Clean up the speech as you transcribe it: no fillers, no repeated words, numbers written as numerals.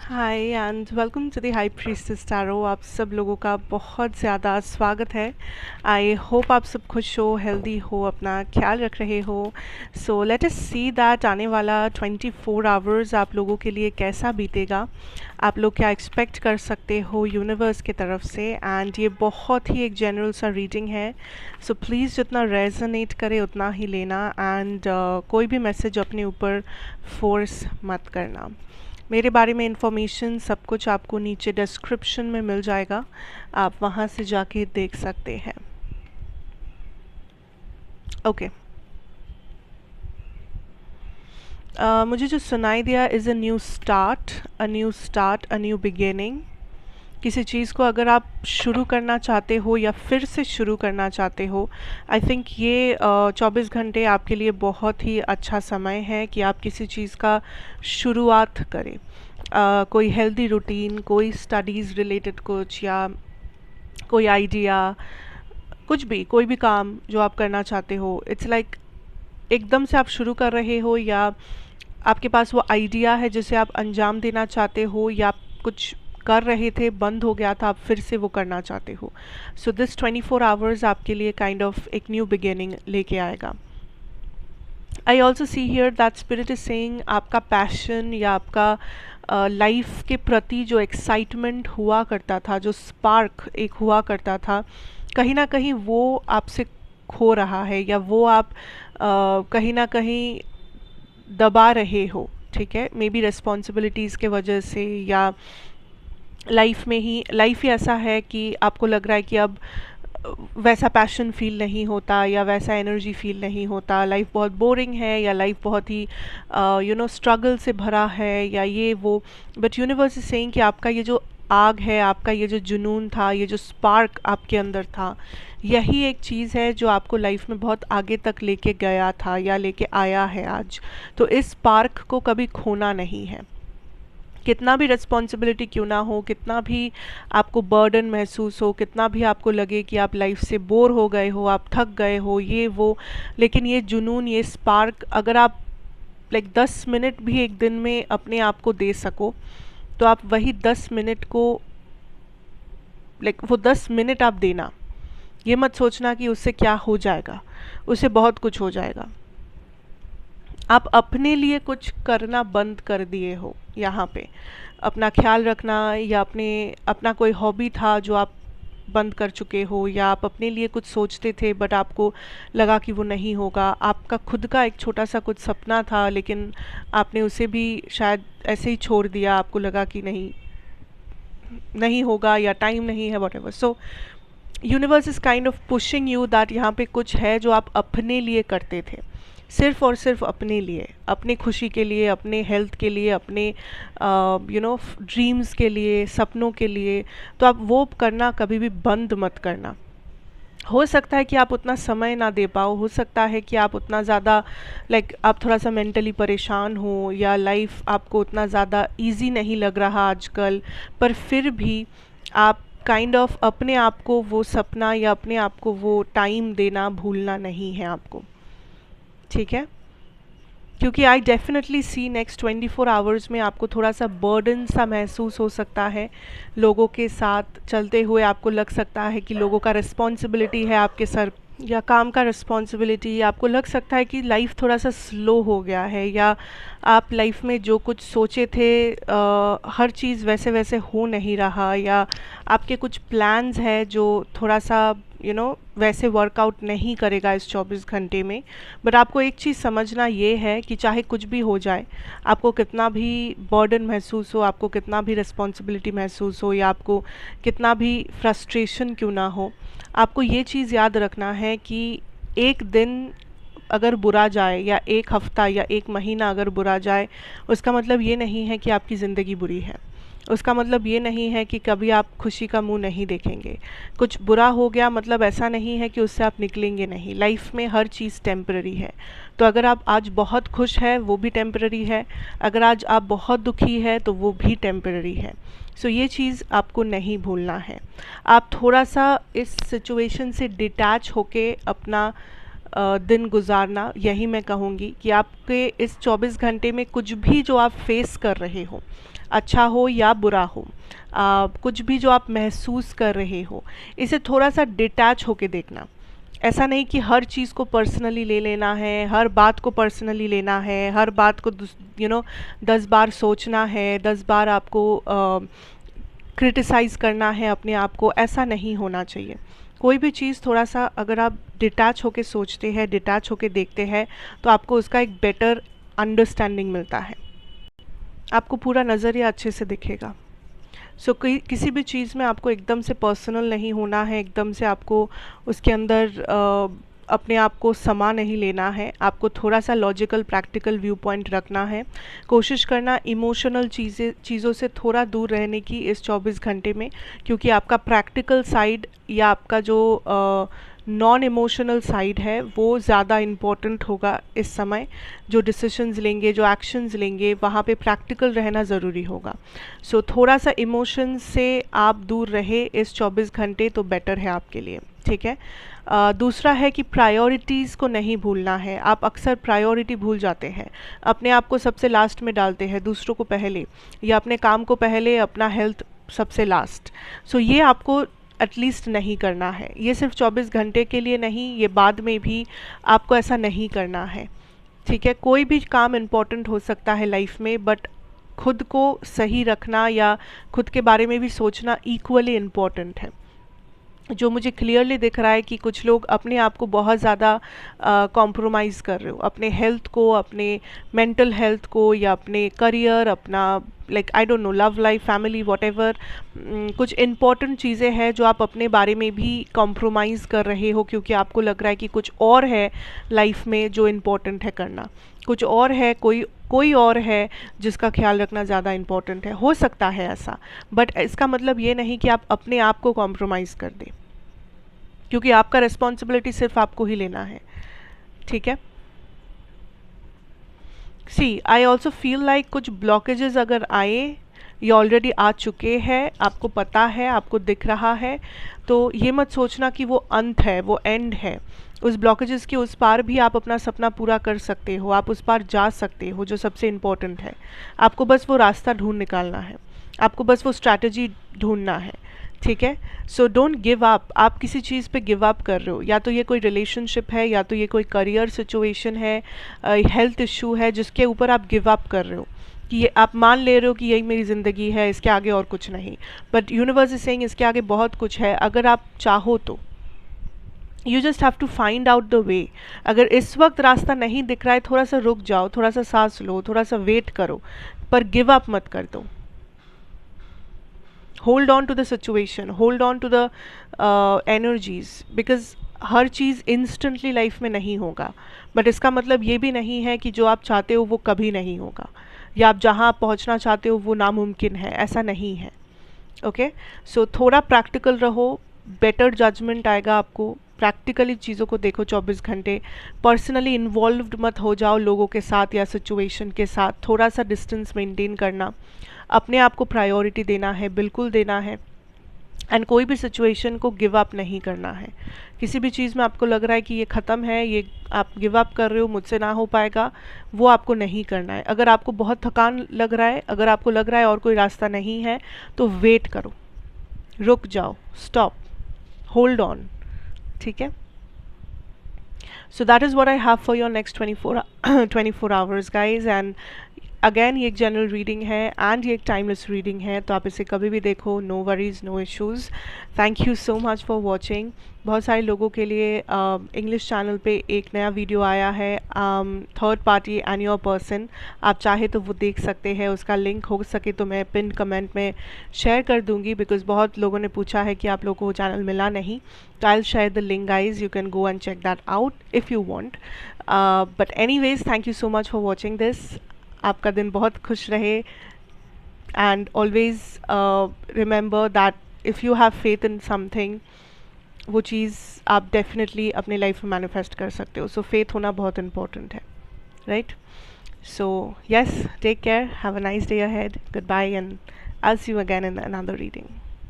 Hi and welcome to the high priestess tarot. आप सब लोगों का बहुत ज़्यादा स्वागत है। आई होप आप सब खुश हो, हेल्दी हो, अपना ख्याल रख रहे हो। So let us see that आने वाला 24 आवर्स आप लोगों के लिए कैसा बीतेगा। आप लोग क्या एक्सपेक्ट कर सकते हो यूनिवर्स की तरफ से। एंड ये बहुत ही एक जनरल सा रीडिंग है, सो प्लीज़ जितना रेजोनेट करे उतना ही लेना। एंड कोई भी मैसेज अपने ऊपर फोर्स मत करना। मेरे बारे में इन्फॉर्मेशन सब कुछ आपको नीचे डिस्क्रिप्शन में मिल जाएगा, आप वहाँ से जाके देख सकते हैं। ओके, मुझे जो सुनाई दिया is a new start, a new start, a new beginning. किसी चीज़ को अगर आप शुरू करना चाहते हो या फिर से शुरू करना चाहते हो, आई थिंक ये 24 घंटे आपके लिए बहुत ही अच्छा समय है कि आप किसी चीज़ का शुरुआत करें। कोई हेल्दी रूटीन, कोई स्टडीज़ रिलेटेड कुछ, या कोई आइडिया, कुछ भी, कोई भी काम जो आप करना चाहते हो, इट्स लाइक एकदम से आप शुरू कर रहे हो, या आपके पास वो आइडिया है जिसे आप अंजाम देना चाहते हो, या आप कुछ कर रहे थे बंद हो गया था, आप फिर से वो करना चाहते हो। सो दिस 24 आवर्स आपके लिए काइंड ऑफ एक न्यू बिगिनिंग लेके आएगा। I also see here that spirit is saying आपका पैशन या आपका लाइफ के प्रति जो एक्साइटमेंट हुआ करता था, जो स्पार्क एक हुआ करता था, कहीं ना कहीं वो आपसे खो रहा है, या वो आप कहीं ना कहीं दबा रहे हो। ठीक है, मे बी रिस्पॉन्सिबिलिटीज़ के वजह से, या लाइफ ही ऐसा है कि आपको लग रहा है कि अब वैसा पैशन फील नहीं होता, या वैसा एनर्जी फील नहीं होता, लाइफ बहुत बोरिंग है, या लाइफ बहुत ही स्ट्रगल से भरा है, या ये वो। बट यूनिवर्स इज सेइंग कि आपका ये जो आग है, आपका ये जो जुनून था, ये जो स्पार्क आपके अंदर था, यही एक चीज़ है जो आपको लाइफ में बहुत आगे तक लेके गया था या लेके आया है आज। तो इस स्पार्क को कभी खोना नहीं है। कितना भी रिस्पॉन्सिबिलिटी क्यों ना हो, कितना भी आपको बर्डन महसूस हो, कितना भी आपको लगे कि आप लाइफ से बोर हो गए हो, आप थक गए हो, ये वो, लेकिन ये जुनून, ये स्पार्क अगर आप लाइक 10 मिनट भी एक दिन में अपने आप को दे सको, तो आप वही 10 मिनट को लाइक वो 10 मिनट आप देना। ये मत सोचना कि उससे क्या हो जाएगा, उससे बहुत कुछ हो जाएगा। आप अपने लिए कुछ करना बंद कर दिए हो यहाँ पे। अपना ख्याल रखना, या अपना कोई हॉबी था जो आप बंद कर चुके हो, या आप अपने लिए कुछ सोचते थे बट आपको लगा कि वो नहीं होगा। आपका खुद का एक छोटा सा कुछ सपना था, लेकिन आपने उसे भी शायद ऐसे ही छोड़ दिया, आपको लगा कि नहीं नहीं होगा, या टाइम नहीं है, what ever. So universe is kind of pushing you that यहाँ पे कुछ है जो आप अपने लिए करते थे, सिर्फ और सिर्फ अपने लिए, अपने खुशी के लिए, अपने हेल्थ के लिए, अपने ड्रीम्स के लिए, सपनों के लिए। तो आप वो करना कभी भी बंद मत करना। हो सकता है कि आप उतना समय ना दे पाओ, हो सकता है कि आप उतना ज़्यादा लाइक आप थोड़ा सा मेंटली परेशान हो, या लाइफ आपको उतना ज़्यादा इजी नहीं लग रहा आजकल, पर फिर भी आप काइंड ऑफ अपने आप को वो सपना या अपने आप को वो टाइम देना भूलना नहीं है आपको। ठीक है, क्योंकि I definitely see next 24 hours में आपको थोड़ा सा बर्डन सा महसूस हो सकता है। लोगों के साथ चलते हुए आपको लग सकता है कि लोगों का रिस्पॉन्सिबिलिटी है आपके सर, या काम का रिस्पॉन्सिबिलिटी। आपको लग सकता है कि लाइफ थोड़ा सा स्लो हो गया है, या आप लाइफ में जो कुछ सोचे थे हर चीज़ वैसे वैसे हो नहीं रहा, या आपके कुछ प्लान्स हैं जो थोड़ा सा वैसे वर्कआउट नहीं करेगा इस 24 घंटे में। बट आपको एक चीज़ समझना ये है कि चाहे कुछ भी हो जाए, आपको कितना भी बर्डन महसूस हो, आपको कितना भी रिस्पॉन्सिबिलिटी महसूस हो, या आपको कितना भी फ्रस्ट्रेशन क्यों ना हो, आपको ये चीज़ याद रखना है कि एक दिन अगर बुरा जाए, या एक हफ़्ता या एक महीना अगर बुरा जाए, उसका मतलब ये नहीं है कि आपकी ज़िंदगी बुरी है। उसका मतलब ये नहीं है कि कभी आप खुशी का मुंह नहीं देखेंगे। कुछ बुरा हो गया मतलब ऐसा नहीं है कि उससे आप निकलेंगे नहीं। लाइफ में हर चीज़ टेम्पररी है। तो अगर आप आज बहुत खुश है वो भी टेम्पररी है, अगर आज आप बहुत दुखी है तो वो भी टेम्पररी है। सो ये चीज़ आपको नहीं भूलना है। आप थोड़ा सा इस सिचुएशन से डिटैच होके अपना दिन गुजारना, यही मैं कहूँगी कि आपके इस 24 घंटे में कुछ भी जो आप फेस कर रहे हो, अच्छा हो या बुरा हो, कुछ भी जो आप महसूस कर रहे हो, इसे थोड़ा सा डिटैच होके देखना। ऐसा नहीं कि हर चीज़ को पर्सनली ले लेना है, हर बात को पर्सनली लेना है, हर बात को 10 बार सोचना है, 10 बार आपको क्रिटिसाइज़ करना है अपने आप को। ऐसा नहीं होना चाहिए। कोई भी चीज़ थोड़ा सा अगर आप डिटैच होके सोचते हैं, डिटैच होके देखते हैं, तो आपको उसका एक बेटर अंडरस्टैंडिंग मिलता है, आपको पूरा नज़रिया अच्छे से दिखेगा। किसी भी चीज़ में आपको एकदम से पर्सनल नहीं होना है, एकदम से आपको उसके अंदर अपने आप को समा नहीं लेना है। आपको थोड़ा सा लॉजिकल प्रैक्टिकल व्यू पॉइंट रखना है। कोशिश करना इमोशनल चीज़ों से थोड़ा दूर रहने की इस 24 घंटे में, क्योंकि आपका प्रैक्टिकल साइड या आपका जो नॉन इमोशनल साइड है वो ज़्यादा इम्पोर्टेंट होगा इस समय। जो डिसीशंस लेंगे, जो एक्शंस लेंगे, वहाँ पे प्रैक्टिकल रहना ज़रूरी होगा। थोड़ा सा इमोशंस से आप दूर रहे इस 24 घंटे तो बेटर है आपके लिए, ठीक है। दूसरा है कि प्रायोरिटीज़ को नहीं भूलना है। आप अक्सर प्रायोरिटी भूल जाते हैं, अपने आप को सबसे लास्ट में डालते हैं, दूसरों को पहले, या अपने काम को पहले, अपना हेल्थ सबसे लास्ट। ये आपको एटलीस्ट नहीं करना है। ये सिर्फ 24 घंटे के लिए नहीं, ये बाद में भी आपको ऐसा नहीं करना है, ठीक है। कोई भी काम इम्पोर्टेंट हो सकता है लाइफ में, बट खुद को सही रखना या खुद के बारे में भी सोचना इक्वली इम्पोर्टेंट है। जो मुझे क्लियरली दिख रहा है कि कुछ लोग अपने आप को बहुत ज़्यादा कॉम्प्रोमाइज़ कर रहे हो, अपने हेल्थ को, अपने मेंटल हेल्थ को, या अपने करियर, अपना I don't know, love life, family, whatever, कुछ इम्पॉर्टेंट चीज़ें हैं जो आप अपने बारे में भी कॉम्प्रोमाइज़ कर रहे हो, क्योंकि आपको लग रहा है कि कुछ और है लाइफ में जो इम्पोर्टेंट है करना, कुछ और है, कोई और है जिसका ख्याल रखना ज़्यादा इम्पोर्टेंट है। हो सकता है ऐसा, बट इसका मतलब ये नहीं कि आप अपने आप को कॉम्प्रोमाइज़ कर दें, क्योंकि आपका रिस्पॉन्सिबिलिटी सिर्फ आपको ही लेना है, ठीक है। आई ऑल्सो फील लाइक कुछ ब्लॉकेजेस अगर आए, ये ऑलरेडी आ चुके हैं, आपको पता है, आपको दिख रहा है, तो ये मत सोचना कि वो अंत है, वो एंड है। उस ब्लॉकेजेस के उस पार भी आप अपना सपना पूरा कर सकते हो, आप उस पार जा सकते हो, जो सबसे इम्पोर्टेंट है। आपको बस वो रास्ता ढूंढ निकालना है, आपको बस वो स्ट्रैटेजी ढूंढना है, ठीक है। Don't give up. आप किसी चीज़ पे गिव अप कर रहे हो, या तो ये कोई रिलेशनशिप है, या तो ये कोई करियर सिचुएशन है, हेल्थ इशू है, जिसके ऊपर आप गिव अप कर रहे हो, कि ये आप मान ले रहे हो कि यही मेरी ज़िंदगी है, इसके आगे और कुछ नहीं। बट यूनिवर्स इज सेइंग इसके आगे बहुत कुछ है, अगर आप चाहो तो। You just have to find out the way. अगर इस वक्त रास्ता नहीं दिख रहा है, थोड़ा सा रुक जाओ, थोड़ा सा सांस लो, थोड़ा सा वेट करो, पर गिव अप मत कर दो। Hold on to the situation, hold on to the energies, because हर चीज़ इंस्टेंटली लाइफ में नहीं होगा। बट इसका मतलब ये भी नहीं है कि जो आप चाहते हो वो कभी नहीं होगा, या आप जहाँ आप पहुँचना चाहते हो वो नामुमकिन है, ऐसा नहीं है, ओके। थोड़ा प्रैक्टिकल रहो, बेटर जजमेंट आएगा आपको। प्रैक्टिकली चीज़ों को देखो 24 घंटे। पर्सनली इन्वॉल्व्ड मत हो जाओ लोगों के साथ या सिचुएशन के साथ, थोड़ा सा डिस्टेंस मेंटेन करना। अपने आप को प्रायोरिटी देना है, बिल्कुल देना है। एंड कोई भी सिचुएशन को गिव अप नहीं करना है। किसी भी चीज़ में आपको लग रहा है कि ये ख़त्म है, ये आप गिव अप कर रहे हो, मुझसे ना हो पाएगा, वो आपको नहीं करना है। अगर आपको बहुत थकान लग रहा है, अगर आपको लग रहा है और कोई रास्ता नहीं है, तो वेट करो, रुक जाओ, स्टॉप, होल्ड ऑन, ठीक है। So that is what I have for your next 24 hours guys। and again ये एक जनरल रीडिंग है एंड ये एक टाइमलेस रीडिंग है, तो आप इसे कभी भी देखो, no worries, no issues. Thank you so much for watching. बहुत सारे लोगों के लिए इंग्लिश चैनल पे एक नया वीडियो आया है, third party and your person. आप चाहे तो वो देख सकते हैं, उसका लिंक हो सके तो मैं पिन कमेंट में शेयर कर दूंगी, बिकॉज बहुत लोगों ने पूछा है कि आप लोगों को चैनल मिला नहीं। तो I will share the link guys, you can go and check that out if you want. But anyways, thank you so much for watching this. आपका दिन बहुत खुश रहे, and always remember that if you have faith in something, वो चीज़ आप definitely अपने life में मैनिफेस्ट कर सकते हो। फेथ होना बहुत इम्पोर्टेंट है, right. Yes, take care, have a nice day ahead, goodbye, and I will see you again in another reading.